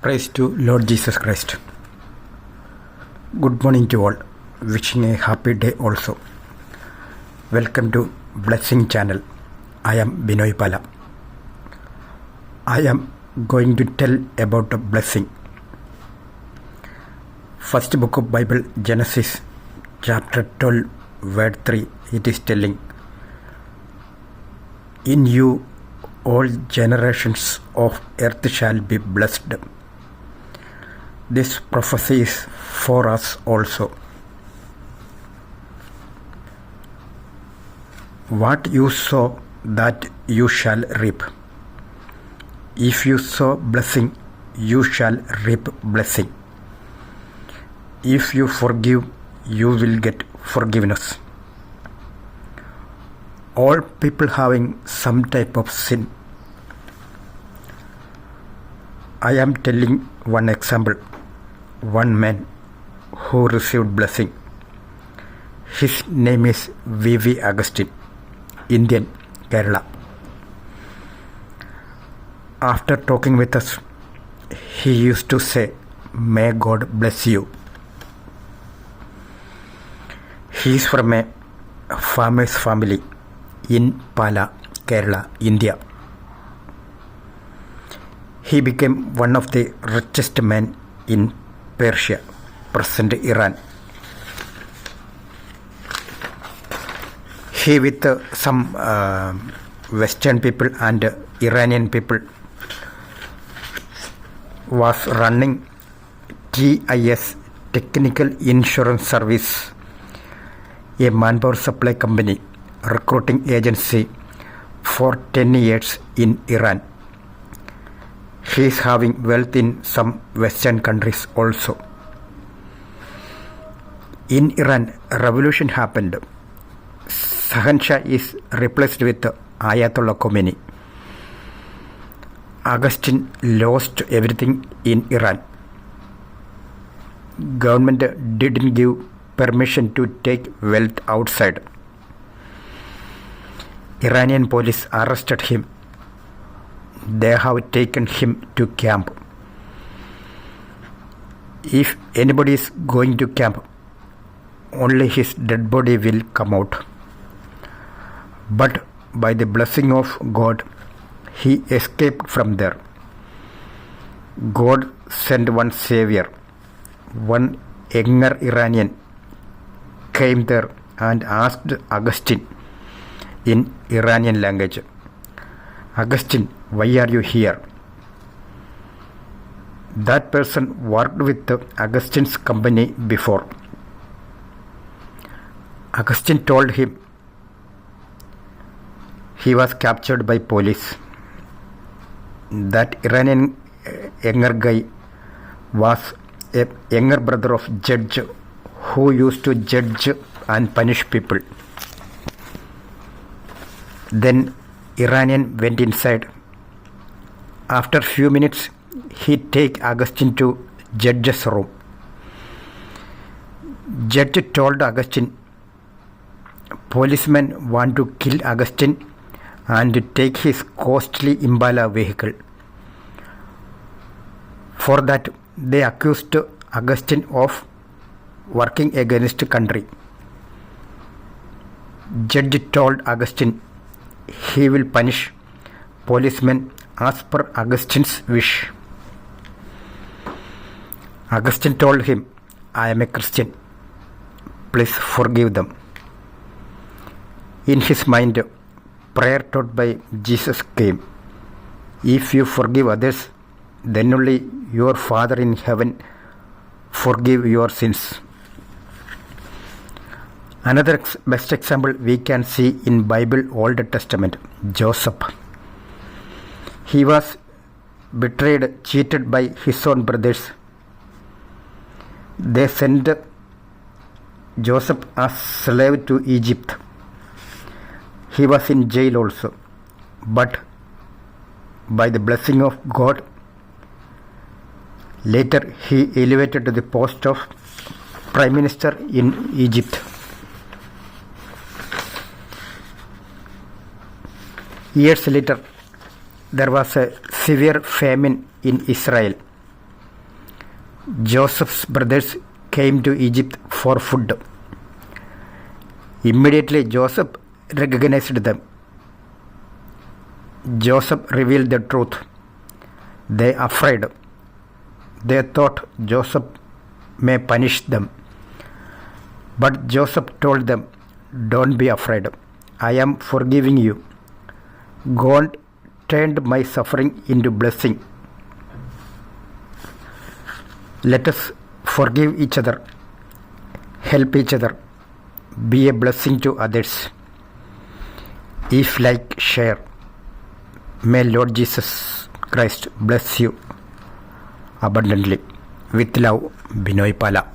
Praise to Lord Jesus Christ. Good morning to all. Wishing a happy day also. Welcome to Blessing Channel. I am Binoy Pala. I am going to tell about a blessing. First book of Bible, Genesis, chapter 12, verse 3. It is telling, "In you all generations of earth shall be blessed." This prophecy is for us also. What you sow, that you shall reap. If you sow blessing, you shall reap blessing. If you forgive, you will get forgiveness. All people having some type of sin. I am telling one example. One man who received blessing. His name is V.V. Augustine, Indian, Kerala. After talking with us, he used to say, "May God bless you." He is from a farmer's family in Pala, Kerala, India. He became one of the richest men in Persia, present Iran. He with some Western people and Iranian people was running TIS, Technical Insurance Service, a manpower supply company, recruiting agency for 10 years in Iran. He is having wealth in some Western countries also. In Iran, revolution happened. Shahanshah is replaced with Ayatollah Khomeini. Augustine lost everything in Iran. Government didn't give permission to take wealth outside. Iranian police arrested him. They have taken him to camp. If anybody is going to camp, only his dead body will come out. But by the blessing of God, he escaped from there. God sent one savior. One younger Iranian came there and asked Augustine in Iranian language, "Augustine, why are you here?" That person worked with Augustine's company before. Augustine told him he was captured by police. That Iranian younger guy was a younger brother of judge who used to judge and punish people. Then Iranian went inside. After few minutes, he take Augustine to judge's room. Judge told Augustine, policemen want to kill Augustine and take his costly Impala vehicle. For that, they accused Augustine of working against country. Judge told Augustine he will punish policemen as per Augustine's wish. Augustine told him, "I am a Christian. Please forgive them." In his mind, prayer taught by Jesus came. If you forgive others, then only your Father in heaven forgive your sins. Another best example we can see in Bible Old Testament, Joseph. He was betrayed, cheated by his own brothers. They sent Joseph as slave to Egypt. He was in jail also. But by the blessing of God, later he elevated to the post of Prime Minister in Egypt. Years later, there was a severe famine in Israel. Joseph's brothers came to Egypt for food. Immediately Joseph recognized them. Joseph revealed the truth. They afraid. They thought Joseph may punish them. But Joseph told them, "Don't be afraid. I am forgiving you. God turned my suffering into blessing." Let us forgive each other, help each other, be a blessing to others. If like, share. May Lord Jesus Christ bless you abundantly. With love, Binoy Pala.